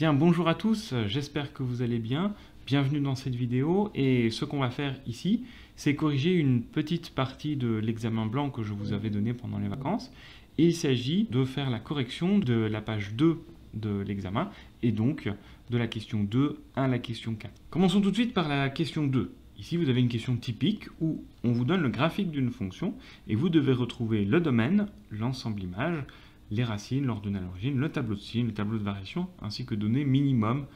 Bien, bonjour à tous, j'espère que vous allez bien. Bienvenue dans cette vidéo et ce qu'on va faire ici, c'est corriger une petite partie de l'examen blanc que je vous avais donné pendant les vacances. Et il s'agit de faire la correction de la page 2 de l'examen et donc de la question 2 à la question 4. Commençons tout de suite par la question 2. Ici, vous avez une question typique où on vous donne le graphique d'une fonction et vous devez retrouver le domaine, l'ensemble image, les racines, l'ordonnée à l'origine, le tableau de signes, le tableau de variation, ainsi que données minimum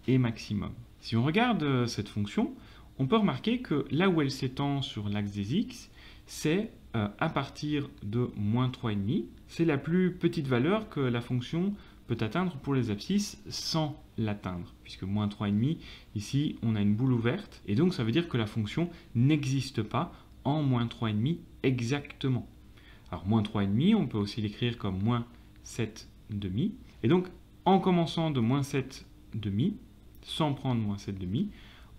et maximum. Si on regarde cette fonction, on peut remarquer que là où elle s'étend sur l'axe des x, c'est à partir de moins 3,5. C'est la plus petite valeur que la fonction peut atteindre pour les abscisses sans l'atteindre, puisque moins 3,5, ici on a une boule ouverte, et donc ça veut dire que la fonction n'existe pas en moins 3,5 exactement. Alors, moins 3,5, on peut aussi l'écrire comme moins 7,5. Et donc, en commençant de moins 7,5, sans prendre moins 7,5,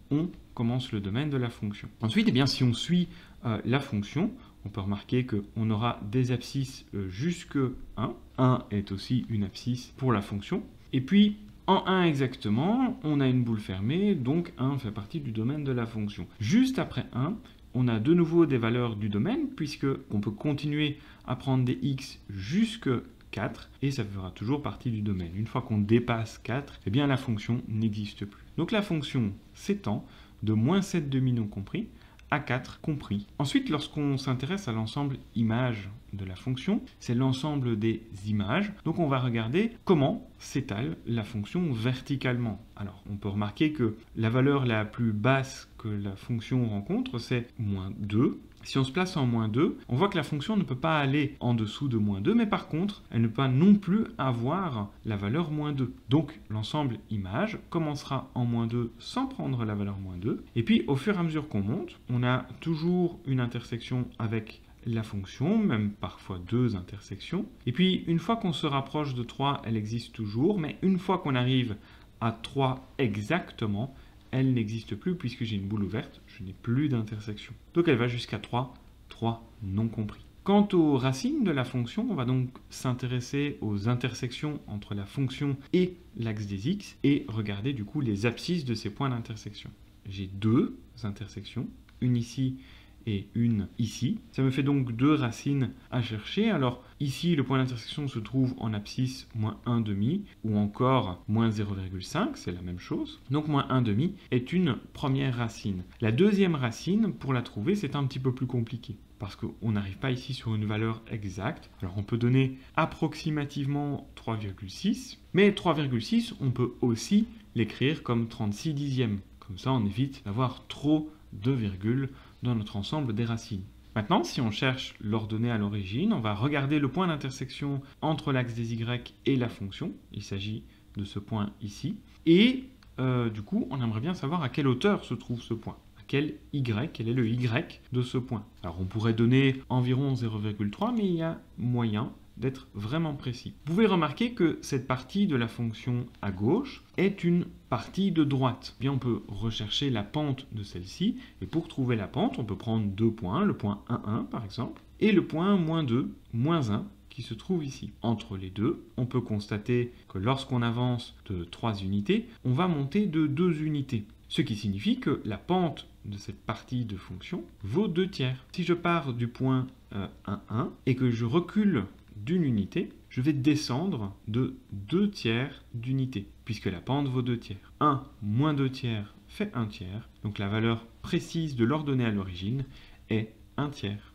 on commence le domaine de la fonction. Ensuite, eh bien, si on suit la fonction, on peut remarquer qu'on aura des abscisses jusque 1. 1 est aussi une abscisse pour la fonction. Et puis, en 1 exactement, on a une boule fermée, donc 1 fait partie du domaine de la fonction. Juste après 1, on a de nouveau des valeurs du domaine, puisqu'on peut continuer à prendre des x jusque 4, et ça fera toujours partie du domaine. Une fois qu'on dépasse 4, eh bien la fonction n'existe plus. Donc la fonction s'étend de moins 7,5 non compris à 4 compris. Ensuite, lorsqu'on s'intéresse à l'ensemble image de la fonction, c'est l'ensemble des images. Donc on va regarder comment s'étale la fonction verticalement. Alors on peut remarquer que la valeur la plus basse que la fonction rencontre, c'est moins 2. Si on se place en moins 2, on voit que la fonction ne peut pas aller en dessous de moins 2, mais par contre, elle ne peut pas non plus avoir la valeur moins 2. Donc, l'ensemble image commencera en moins 2 sans prendre la valeur moins 2. Et puis, au fur et à mesure qu'on monte, on a toujours une intersection avec la fonction, même parfois deux intersections. Et puis, une fois qu'on se rapproche de 3, elle existe toujours, mais une fois qu'on arrive à 3 exactement, elle n'existe plus puisque j'ai une boule ouverte, je n'ai plus d'intersection. Donc elle va jusqu'à 3, 3 non compris. Quant aux racines de la fonction, on va donc s'intéresser aux intersections entre la fonction et l'axe des x et regarder du coup les abscisses de ces points d'intersection. J'ai deux intersections, une ici et une ici. Ça me fait donc deux racines à chercher. Alors ici, le point d'intersection se trouve en abscisse moins 1,5 ou encore moins 0,5, c'est la même chose. Donc moins 1,5 est une première racine. La deuxième racine, pour la trouver, c'est un petit peu plus compliqué parce qu'on n'arrive pas ici sur une valeur exacte. Alors on peut donner approximativement 3,6, mais 3,6, on peut aussi l'écrire comme 36 dixièmes. Comme ça, on évite d'avoir trop de virgules dans notre ensemble des racines. Maintenant, si on cherche l'ordonnée à l'origine, on va regarder le point d'intersection entre l'axe des y et la fonction. Il s'agit de ce point ici. Et du coup, on aimerait bien savoir à quelle hauteur se trouve ce point. À quel y, quel est le y de ce point. Alors, on pourrait donner environ 0,3, mais il y a moyen d'être vraiment précis. Vous pouvez remarquer que cette partie de la fonction à gauche est une partie de droite. Bien, on peut rechercher la pente de celle-ci, et pour trouver la pente, on peut prendre deux points, le point 1, 1 par exemple, et le point moins 2, moins 1, qui se trouve ici. Entre les deux, on peut constater que lorsqu'on avance de 3 unités, on va monter de 2 unités. Ce qui signifie que la pente de cette partie de fonction vaut 2 tiers. Si je pars du point 1, 1 et que je recule d'une unité, je vais descendre de 2 tiers d'unité, puisque la pente vaut 2 tiers. 1 moins 2 tiers fait 1 tiers, donc la valeur précise de l'ordonnée à l'origine est 1 tiers.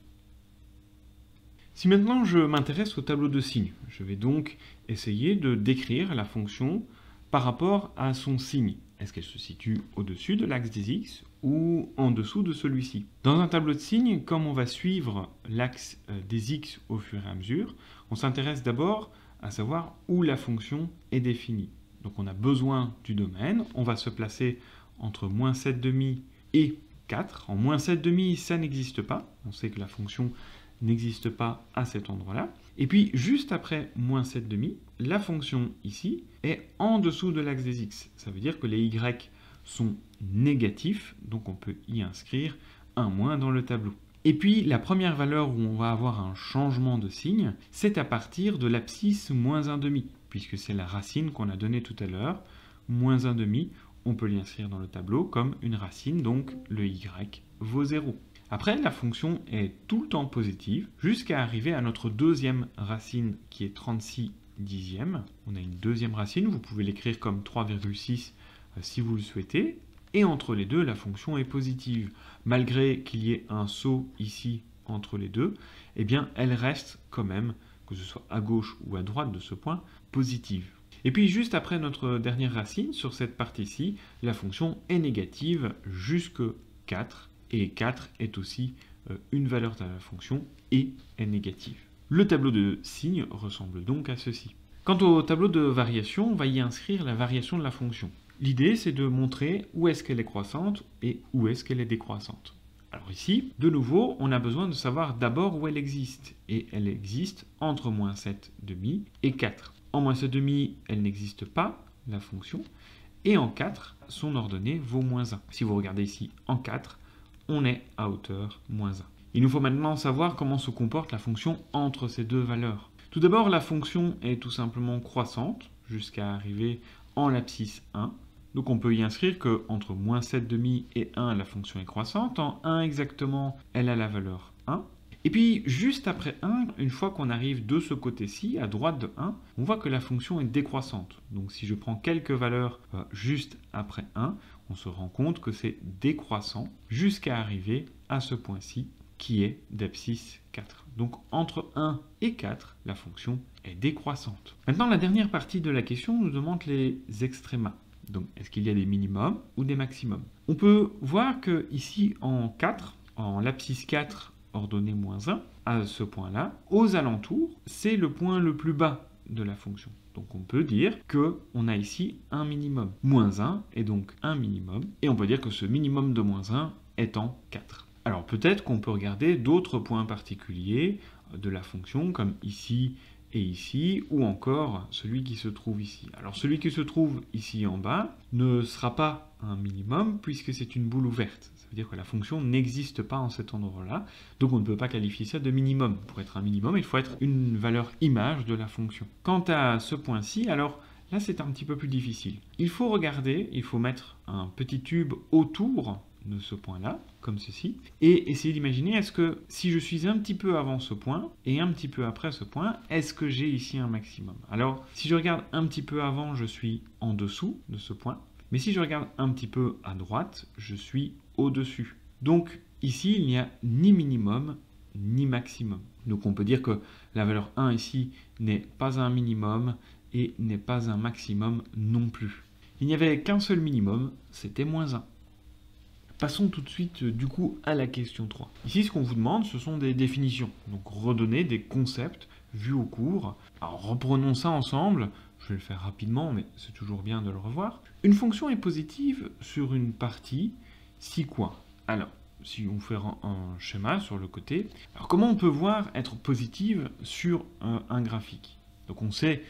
Si maintenant je m'intéresse au tableau de signes, je vais donc essayer de décrire la fonction par rapport à son signe. Est-ce qu'elle se situe au-dessus de l'axe des x ou en dessous de celui-ci? Dans un tableau de signes, comme on va suivre l'axe des x au fur et à mesure, on s'intéresse d'abord à savoir où la fonction est définie. Donc on a besoin du domaine, on va se placer entre moins 7,5 et 4. En moins 7,5, ça n'existe pas, on sait que la fonction n'existe pas à cet endroit-là. Et puis, juste après moins 7,5, la fonction ici est en dessous de l'axe des x. Ça veut dire que les y sont négatifs, donc on peut y inscrire un moins dans le tableau. Et puis, la première valeur où on va avoir un changement de signe, c'est à partir de l'abscisse moins 1,5, puisque c'est la racine qu'on a donnée tout à l'heure. moins 1/2, on peut l'inscrire dans le tableau comme une racine, donc le y vaut 0. Après, la fonction est tout le temps positive jusqu'à arriver à notre deuxième racine qui est 36 dixièmes. On a une deuxième racine, vous pouvez l'écrire comme 3,6 si vous le souhaitez. Et entre les deux, la fonction est positive. Malgré qu'il y ait un saut ici entre les deux, eh bien, elle reste quand même, que ce soit à gauche ou à droite de ce point, positive. Et puis juste après notre dernière racine, sur cette partie-ci, la fonction est négative jusque 4. Et 4 est aussi une valeur de la fonction et est négative. Le tableau de signes ressemble donc à ceci. Quant au tableau de variation, on va y inscrire la variation de la fonction. L'idée, c'est de montrer où est-ce qu'elle est croissante et où est-ce qu'elle est décroissante. Alors ici, de nouveau, on a besoin de savoir d'abord où elle existe. Et elle existe entre moins 7,5 et 4. En moins 7,5, elle n'existe pas, la fonction. Et en 4, son ordonnée vaut moins 1. Si vous regardez ici en 4, on est à hauteur moins 1. Il nous faut maintenant savoir comment se comporte la fonction entre ces deux valeurs. Tout d'abord, la fonction est tout simplement croissante jusqu'à arriver en l'abscisse 1. Donc on peut y inscrire qu'entre moins 7,5 et 1, la fonction est croissante. En 1 exactement, elle a la valeur 1. Et puis, juste après 1, une fois qu'on arrive de ce côté-ci, à droite de 1, on voit que la fonction est décroissante. Donc si je prends quelques valeurs juste après 1, on se rend compte que c'est décroissant jusqu'à arriver à ce point-ci qui est d'abscisse 4. Donc entre 1 et 4, la fonction est décroissante. Maintenant, la dernière partie de la question nous demande les extrémas. Donc est-ce qu'il y a des minimums ou des maximums? On peut voir que ici en 4, en l'abscisse 4, ordonnée moins 1, à ce point-là, aux alentours, c'est le point le plus bas de la fonction. Donc on peut dire qu'on a ici un minimum. Moins 1 est donc un minimum. Et on peut dire que ce minimum de moins 1 est en 4. Alors peut-être qu'on peut regarder d'autres points particuliers de la fonction, comme ici et ici, ou encore celui qui se trouve ici. Alors celui qui se trouve ici en bas ne sera pas un minimum puisque c'est une boule ouverte. Ça veut dire que la fonction n'existe pas en cet endroit-là, donc on ne peut pas qualifier ça de minimum. Pour être un minimum, il faut être une valeur image de la fonction. Quant à ce point-ci, alors là c'est un petit peu plus difficile. Il faut regarder, il faut mettre un petit tube autour de ce point-là, comme ceci, et essayer d'imaginer, est-ce que si je suis un petit peu avant ce point et un petit peu après ce point, est-ce que j'ai ici un maximum? Alors, si je regarde un petit peu avant, je suis en dessous de ce point, mais si je regarde un petit peu à droite, je suis au-dessus. Donc, ici, il n'y a ni minimum, ni maximum. Donc, on peut dire que la valeur 1 ici n'est pas un minimum et n'est pas un maximum non plus. Il n'y avait qu'un seul minimum, c'était moins 1. Passons tout de suite du coup à la question 3. Ici, ce qu'on vous demande, ce sont des définitions. Donc redonner des concepts vus au cours. Alors reprenons ça ensemble. Je vais le faire rapidement, mais c'est toujours bien de le revoir. Une fonction est positive sur une partie si quoi? Alors, si on fait un schéma sur le côté, alors comment on peut voir être positive sur un graphique? Donc on sait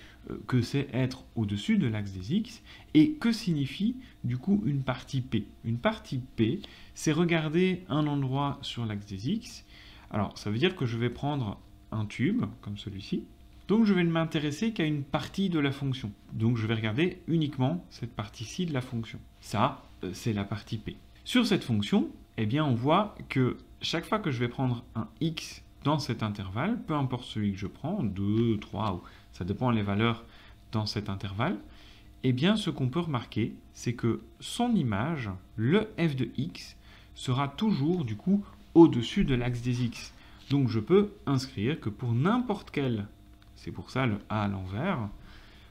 que c'est être au-dessus de l'axe des X. Et que signifie du coup une partie P? Une partie P, c'est regarder un endroit sur l'axe des X. Alors ça veut dire que je vais prendre un tube, comme celui-ci. Donc je vais ne m'intéresser qu'à une partie de la fonction. Donc je vais regarder uniquement cette partie-ci de la fonction. Ça, c'est la partie P. Sur cette fonction, eh bien on voit que chaque fois que je vais prendre un X dans cet intervalle, peu importe celui que je prends, 2, 3, ou ça dépend des valeurs dans cet intervalle, eh bien ce qu'on peut remarquer, c'est que son image, le f de x, sera toujours du coup au-dessus de l'axe des x. Donc je peux inscrire que pour n'importe quel, c'est pour ça le a à l'envers,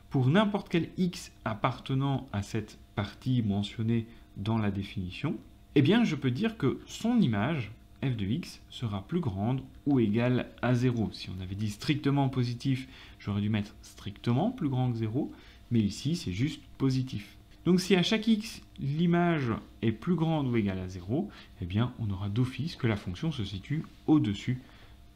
pour n'importe quel x appartenant à cette partie mentionnée dans la définition, eh bien je peux dire que son image, f de x, sera plus grande ou égale à 0. Si on avait dit strictement positif, j'aurais dû mettre strictement plus grand que 0, mais ici c'est juste positif. Donc si à chaque x, l'image est plus grande ou égale à 0, eh bien on aura d'office que la fonction se situe au-dessus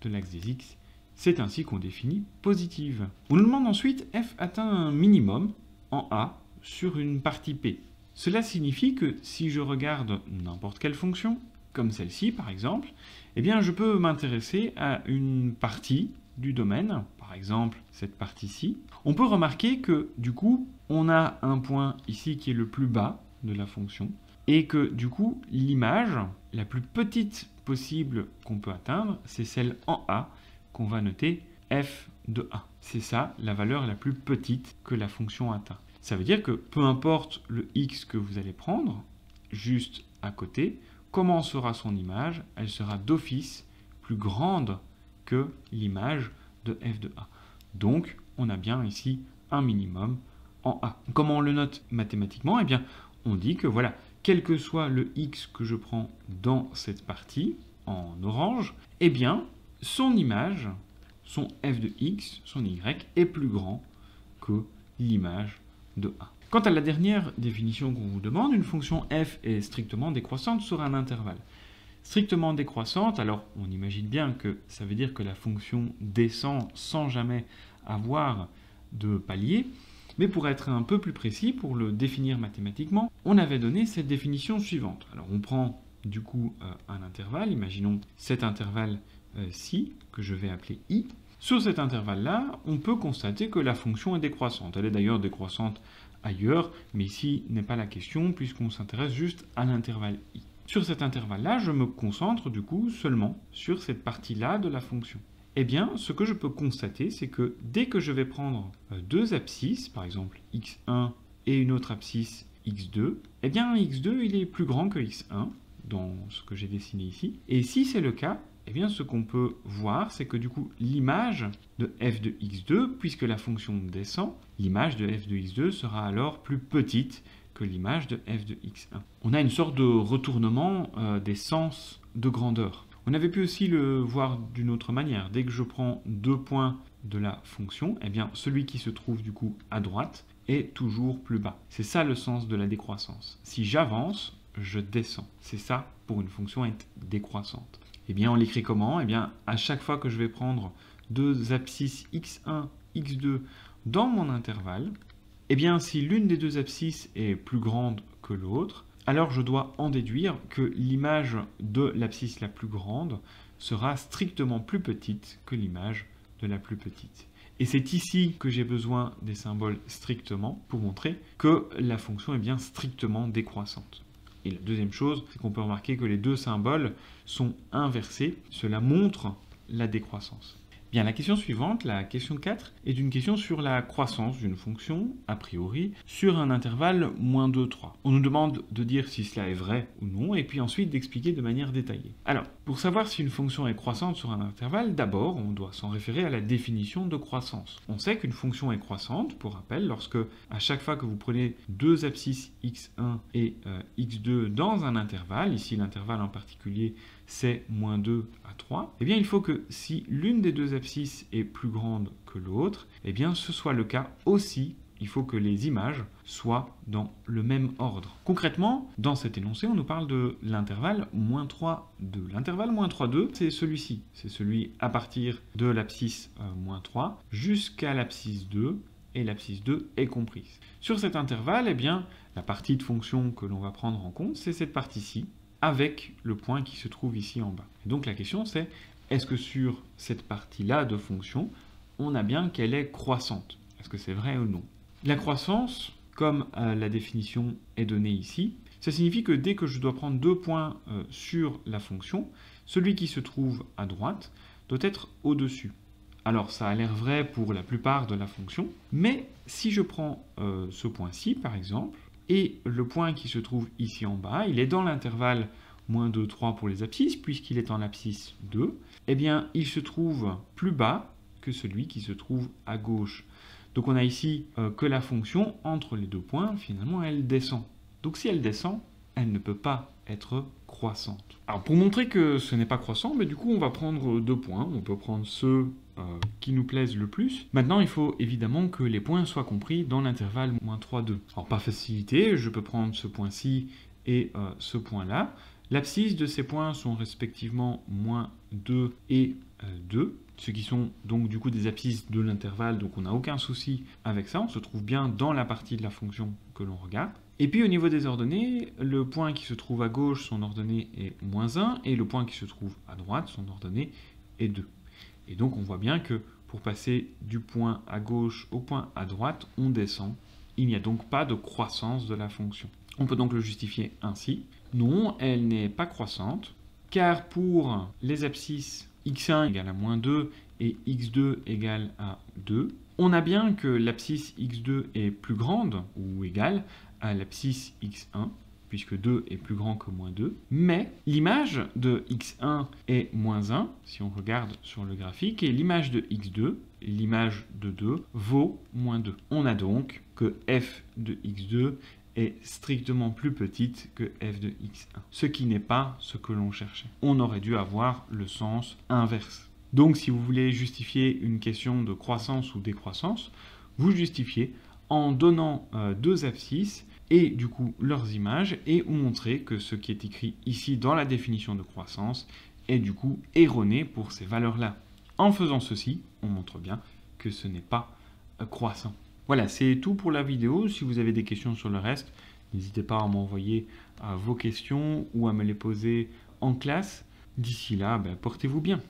de l'axe des x. C'est ainsi qu'on définit positive. On nous demande ensuite f atteint un minimum en A sur une partie P. Cela signifie que si je regarde n'importe quelle fonction, comme celle-ci par exemple, eh bien je peux m'intéresser à une partie du domaine, par exemple cette partie-ci, on peut remarquer que du coup, on a un point ici qui est le plus bas de la fonction, et que du coup, l'image la plus petite possible qu'on peut atteindre, c'est celle en A qu'on va noter f de a. C'est ça la valeur la plus petite que la fonction atteint. Ça veut dire que peu importe le x que vous allez prendre, juste à côté, comment sera son image? Elle sera d'office plus grande que l'image de f de a. Donc, on a bien ici un minimum en a. Comment on le note mathématiquement? Eh bien, on dit que voilà, quel que soit le x que je prends dans cette partie, en orange, eh bien, son image, son f de x, son y, est plus grand que l'image de a. Quant à la dernière définition qu'on vous demande, une fonction f est strictement décroissante sur un intervalle. Strictement décroissante, alors on imagine bien que ça veut dire que la fonction descend sans jamais avoir de palier, mais pour être un peu plus précis, pour le définir mathématiquement, on avait donné cette définition suivante. Alors on prend du coup un intervalle, imaginons cet intervalle-ci, que je vais appeler i. Sur cet intervalle-là, on peut constater que la fonction est décroissante. Elle est d'ailleurs décroissante ailleurs, mais ici n'est pas la question, puisqu'on s'intéresse juste à l'intervalle i. Sur cet intervalle-là, je me concentre du coup seulement sur cette partie-là de la fonction. Eh bien, ce que je peux constater, c'est que dès que je vais prendre deux abscisses, par exemple x1 et une autre abscisse x2, eh bien x2 il est plus grand que x1 dans ce que j'ai dessiné ici. Et si c'est le cas, eh bien ce qu'on peut voir, c'est que du coup l'image de f de x2, puisque la fonction descend, l'image de f de x2 sera alors plus petite que l'image de f de x1. On a une sorte de retournement des sens de grandeur. On avait pu aussi le voir d'une autre manière. Dès que je prends deux points de la fonction, eh bien celui qui se trouve du coup à droite est toujours plus bas. C'est ça le sens de la décroissance. Si j'avance, je descends. C'est ça pour une fonction être décroissante. Eh bien on l'écrit comment? Eh bien à chaque fois que je vais prendre deux abscisses x1, x2 dans mon intervalle, eh bien si l'une des deux abscisses est plus grande que l'autre, alors je dois en déduire que l'image de l'abscisse la plus grande sera strictement plus petite que l'image de la plus petite. Et c'est ici que j'ai besoin des symboles strictement pour montrer que la fonction est bien strictement décroissante. Et la deuxième chose, c'est qu'on peut remarquer que les deux symboles sont inversés. Cela montre la décroissance. Bien, la question suivante, la question 4, est une question sur la croissance d'une fonction, a priori, sur un intervalle -2, 3. On nous demande de dire si cela est vrai ou non, et puis ensuite d'expliquer de manière détaillée. Alors, pour savoir si une fonction est croissante sur un intervalle, d'abord, on doit s'en référer à la définition de croissance. On sait qu'une fonction est croissante, pour rappel, lorsque, à chaque fois que vous prenez deux abscisses x1 et x2 dans un intervalle, ici l'intervalle en particulier, c'est -2 à 3, eh bien il faut que si l'une des deux abscisses est plus grande que l'autre, eh bien ce soit le cas aussi, il faut que les images soient dans le même ordre. Concrètement, dans cet énoncé, on nous parle de l'intervalle -3, 2. L'intervalle -3, 2, c'est celui-ci. C'est celui à partir de l'abscisse -3 jusqu'à l'abscisse 2, et l'abscisse 2 est comprise. Sur cet intervalle, eh bien, la partie de fonction que l'on va prendre en compte, c'est cette partie-ci, avec le point qui se trouve ici en bas. Et donc la question c'est, est-ce que sur cette partie-là de fonction, on a bien qu'elle est croissante? Est-ce que c'est vrai ou non? La croissance, comme la définition est donnée ici, ça signifie que dès que je dois prendre deux points sur la fonction, celui qui se trouve à droite doit être au-dessus. Alors ça a l'air vrai pour la plupart de la fonction, mais si je prends ce point-ci par exemple, et le point qui se trouve ici en bas, il est dans l'intervalle -2, 3 pour les abscisses, puisqu'il est en abscisse 2, eh bien il se trouve plus bas que celui qui se trouve à gauche. Donc on a ici que la fonction, entre les deux points, finalement elle descend. Donc si elle descend, elle ne peut pas être croissante. Alors pour montrer que ce n'est pas croissant, mais du coup on va prendre deux points. On peut prendre ceux qui nous plaisent le plus. Maintenant il faut évidemment que les points soient compris dans l'intervalle -3, 2. Alors par facilité, je peux prendre ce point-ci et ce point-là. L'abscisse de ces points sont respectivement -2 et 2, ce qui sont donc du coup des abscisses de l'intervalle, donc on n'a aucun souci avec ça, on se trouve bien dans la partie de la fonction que l'on regarde. Et puis au niveau des ordonnées, le point qui se trouve à gauche, son ordonnée est -1, et le point qui se trouve à droite, son ordonnée est 2. Et donc on voit bien que pour passer du point à gauche au point à droite, on descend. Il n'y a donc pas de croissance de la fonction. On peut donc le justifier ainsi. Non, elle n'est pas croissante, car pour les abscisses x1 égale à moins 2 et x2 égale à 2, on a bien que l'abscisse x2 est plus grande ou égale à l'abscisse x1, puisque 2 est plus grand que moins 2, mais l'image de x1 est moins 1, si on regarde sur le graphique, et l'image de x2, l'image de 2, vaut moins 2. On a donc que f de x2 est strictement plus petite que f de x1, ce qui n'est pas ce que l'on cherchait. On aurait dû avoir le sens inverse. Donc si vous voulez justifier une question de croissance ou décroissance, vous justifiez en donnant deux abscisses et du coup leurs images, et vous montrez que ce qui est écrit ici dans la définition de croissance est du coup erroné pour ces valeurs-là. En faisant ceci, on montre bien que ce n'est pas croissant. Voilà, c'est tout pour la vidéo. Si vous avez des questions sur le reste, n'hésitez pas à m'envoyer vos questions ou à me les poser en classe. D'ici là, portez-vous bien.